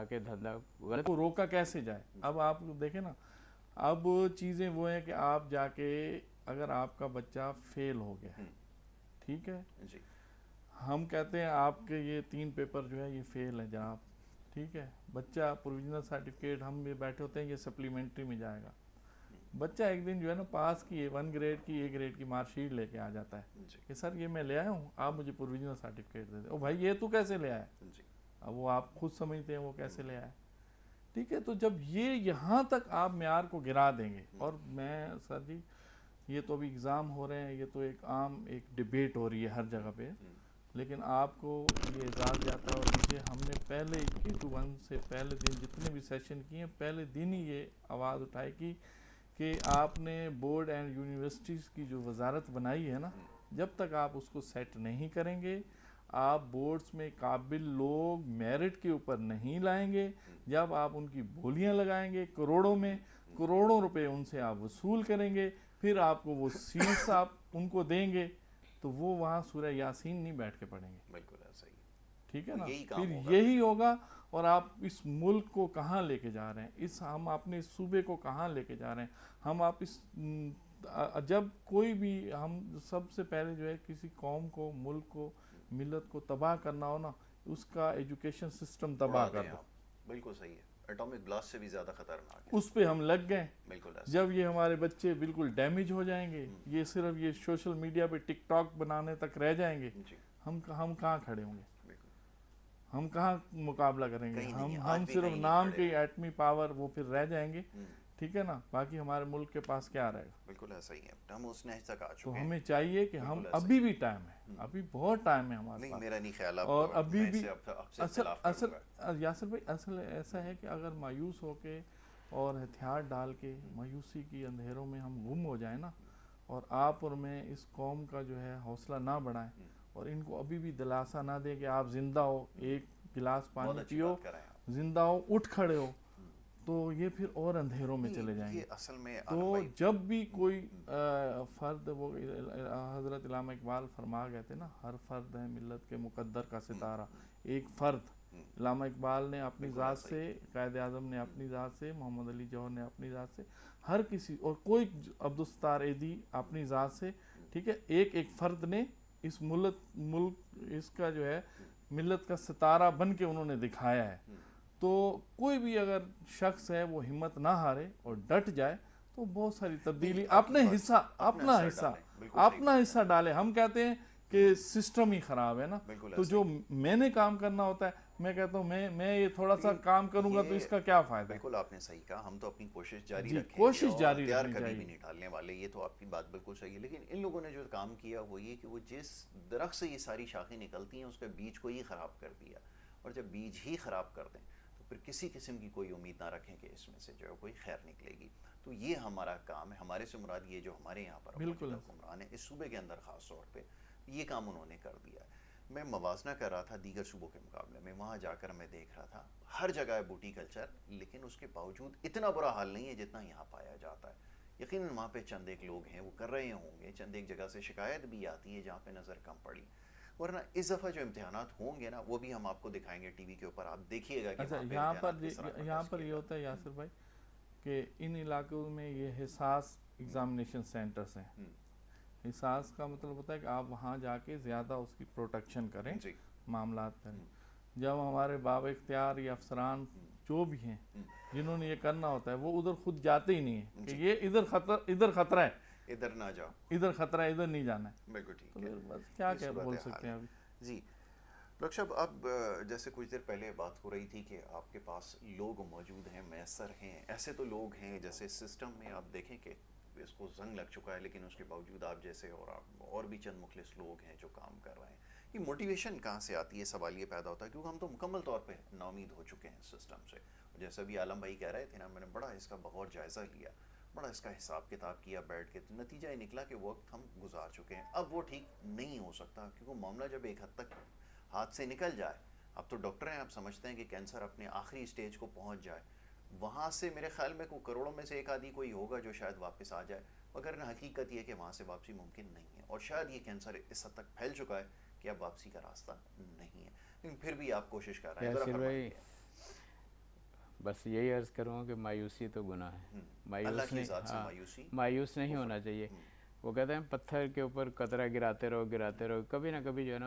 کے دھندا غلط کو روکا کیسے جائے. اب آپ دیکھیں نا, اب چیزیں وہ ہیں کہ آپ جا کے اگر آپ کا بچہ فیل ہو گیا, ٹھیک ہے, ہم کہتے ہیں آپ کے یہ 3 پیپر جو ہے یہ فیل ہے جناب, ٹھیک ہے, بچہ پروویژنل سرٹیفکیٹ ہم بھی بیٹھے ہوتے ہیں یہ سپلیمنٹری میں جائے گا. بچہ ایک دن جو ہے نا پاس کی 1 گریڈ کی A گریڈ کی مارک شیٹ لے کے آ جاتا ہے کہ سر یہ میں لے آیا ہوں, آپ مجھے پروویژنل سرٹیفکیٹ دے دیں. او بھائی یہ تو کیسے لے آیا؟ اب وہ آپ خود سمجھتے ہیں وہ کیسے لے آیا, ٹھیک ہے. تو جب یہ یہاں تک آپ معیار کو گرا دیں گے, اور میں سر جی یہ تو ابھی اگزام ہو رہے ہیں, یہ تو ایک عام ایک ڈیبیٹ ہو رہی ہے ہر جگہ پہ, لیکن آپ کو یہ اعزاز جاتا ہے. اور مجھے ہم نے پہلے K21 سے پہلے دن جتنے بھی سیشن کیے ہیں پہلے دن ہی یہ آواز اٹھائی کی کہ آپ نے بورڈ اینڈ یونیورسٹیز کی جو وزارت بنائی ہے نا, جب تک آپ اس کو سیٹ نہیں کریں گے, آپ بورڈز میں قابل لوگ میرٹ کے اوپر نہیں لائیں گے. جب آپ ان کی بولیاں لگائیں گے کروڑوں میں, کروڑوں روپے ان سے آپ وصول کریں گے, پھر آپ کو وہ سیٹس آپ ان کو دیں گے, تو وہ وہاں سورہ یاسین نہیں بیٹھ کے پڑھیں گے. بالکل ایسا ہی, ٹھیک ہے نا, پھر یہی ہوگا. اور آپ اس ملک کو کہاں لے کے جا رہے ہیں, ہم اپنے اس صوبے کو کہاں لے کے جا رہے ہیں. ہم آپ اس جب کوئی بھی ہم سب سے پہلے جو ہے کسی قوم کو, ملک کو, ملت کو تباہ کرنا ہو نا, اس کا ایجوکیشن سسٹم تباہ کر دو. بالکل صحیح ہے, ایٹامک بلاسٹ سے بھی زیادہ خطرناک ہے. اس پہ ہم لگ گئے. بالکل جب یہ ہمارے بچے بالکل ڈیمیج ہو جائیں گے, یہ صرف یہ سوشل میڈیا پہ ٹک ٹاک بنانے تک رہ جائیں گے, ہم کہاں کھڑے ہوں گے, ہم کہاں مقابلہ کریں گے. ہم صرف نام کے ایٹمی پاور وہ پھر رہ جائیں گے, ٹھیک ہے نا, باقی ہمارے ملک کے پاس کیا رہے گا. بالکل ایسا ہی ہے, ہم اس نحج تک آ چکے تو ہیں. ہمیں چاہیے کہ ہم ابھی بھی ٹائم ہے, ابھی بہت ٹائم ہے ہمارے پاس. میرا نہیں خیال, اور ابھی بھی اصل یاسر بھائی اصل ایسا ہے کہ اگر مایوس ہو کے اور ہتھیار ڈال کے مایوسی کی اندھیروں میں ہم گم ہو جائیں نا, اور آپ اور میں اس قوم کا جو ہے حوصلہ نہ بڑھائیں, اور ان کو ابھی بھی دلاسا نہ دیں کہ آپ زندہ ہو, ایک گلاس پانی پیو, زندہ ہو, اٹھ کھڑے ہو, تو یہ پھر اور اندھیروں میں چلے جائیں گے. اصل میں تو جب بھی کوئی فرد, وہ حضرت علامہ اقبال فرما گئے تھے نا, ہر فرد ہے ملت کے مقدر کا ستارہ. ایک فرد, علامہ اقبال نے اپنی ذات سے, قائد اعظم نے اپنی ذات سے, محمد علی جوہر نے اپنی ذات سے, ہر کسی, اور کوئی عبدالستار ایدھی اپنی ذات سے, ٹھیک ہے, ایک فرد نے اس ملک اس کا جو ہے ملت کا ستارہ بن کے انہوں نے دکھایا ہے. تو کوئی بھی اگر شخص ہے وہ ہمت نہ ہارے اور ڈٹ جائے, تو بہت ساری تبدیلی اپنا حصہ ڈالے. ہم کہتے ہیں کہ سسٹم ہی خراب ہے نا, تو جو میں نے کام کرنا ہوتا ہے, میں کہتا ہوں میں یہ تھوڑا سا کام کروں گا تو اس کا کیا فائدہ ہے. بالکل آپ نے صحیح کہا, ہم تو اپنی کوشش جاری رکھیں گے, کوشش جاری رکھنی چاہیے, کبھی بھی نہیں ٹالنے والے. یہ تو آپ کی بات بالکل صحیح ہے, لیکن ان لوگوں نے جو کام کیا وہ یہ کہ وہ جس درخت سے یہ ساری شاخیں نکلتی ہیں اس کا بیج کو ہی خراب کر دیا, اور جب بیج ہی خراب کر دیں تو پھر کسی قسم کی کوئی امید نہ رکھیں کہ اس میں سے جو ہے کوئی خیر نکلے گی. تو یہ ہمارا کام ہے, ہمارے سے مراد یہ جو ہمارے یہاں پر حکمران ہیں اس صوبے کے اندر خاص طور پہ, یہ کام انہوں نے کر دیا ہے. میں موازنہ کر رہا تھا دیگر صوبوں کے مقابلے میں, وہاں جا کر میں دیکھ رہا تھا ہر جگہ ہے بوٹی کلچر, لیکن اس کے باوجود اتنا برا حال نہیں ہے جتنا یہاں پایا جاتا ہے. یقیناً وہاں پہ چند ایک لوگ ہیں وہ کر رہے ہوں گے, چند ایک جگہ سے شکایت بھی آتی ہے جہاں پہ نظر کم پڑی, ورنہ اس دفعہ جو امتحانات ہوں گے نا وہ بھی ہم آپ کو دکھائیں گے ٹی وی کے اوپر, آپ دیکھیے گا کہ یہاں پر یہ ہوتا ہے یاسر بھائی کہ ان علاقوں میں یہ حساس ایگزامینیشن سینٹرز ہیں. حساس کا مطلب ہوتا ہے کہ آپ وہاں جا کے زیادہ اس کی پروٹیکشن کریں, معاملات کریں. جب ہمارے باب اختیار یا افسران جو بھی ہیں جنہوں نے یہ کرنا ہوتا ہے وہ ادھر خود جاتے ہی نہیں ہیں کہ یہ ادھر خطرہ ہے, ادھر نہ جاؤ, ادھر خطرہ ہے, ادھر نہیں جانا ہے. بالکل ٹھیک ہے, بس کیا بول سکتے ہیں ابھی. جی ڈاکٹر صاحب, اب جیسے کچھ دیر پہلے بات ہو رہی تھی کہ آپ کے پاس لوگ موجود ہیں, میسر ہیں, ایسے تو لوگ ہیں جیسے سسٹم میں آپ دیکھیں کہ اس کو زنگ لگ چکا ہے, لیکن اس کے باوجود آپ جیسے اور بھی چند مخلص لوگ ہیں جو کام کر رہے ہیں. یہ موٹیویشن کہاں سے آتی ہے, سوال یہ پیدا ہوتا ہے, کیونکہ ہم تو مکمل طور پہ ناامید ہو چکے ہیں سسٹم سے. جیسا بھی عالم بھائی کہہ رہے تھے نا, میں نے بڑا اس کا بغور جائزہ لیا, بڑا اس کا حساب کتاب کیا بیٹھ کے, تو نتیجہ یہ نکلا کہ وقت ہم گزار چکے ہیں. اب وہ ٹھیک نہیں ہو سکتا, کیونکہ معاملہ جب ایک حد تک ہاتھ سے نکل جائے, اب تو ڈاکٹر ہیں, آپ سمجھتے ہیں کہ کینسر اپنے آخری سٹیج کو پہنچ جائے, وہاں سے میرے خیال میں کروڑوں میں سے ایک آدھی کوئی ہوگا جو شاید واپس آ جائے, مگر حقیقت یہ کہ وہاں سے واپسی ممکن نہیں ہے, اور شاید یہ کینسر اس حد تک پھیل چکا ہے کہ اب واپسی کا راستہ نہیں ہے. لیکن پھر بھی آپ کوشش کر رہے ہیں. بس یہی عرض کروں کہ مایوسی تو گناہ ہے، اللہ کی نہیں، ذات سے ہاں، مایوسی مایوس نہیں ہونا چاہیے۔ وہ کہتے ہیں پتھر کے اوپر قطرہ گراتے رہو، کبھی نہ کبھی جو ہے نا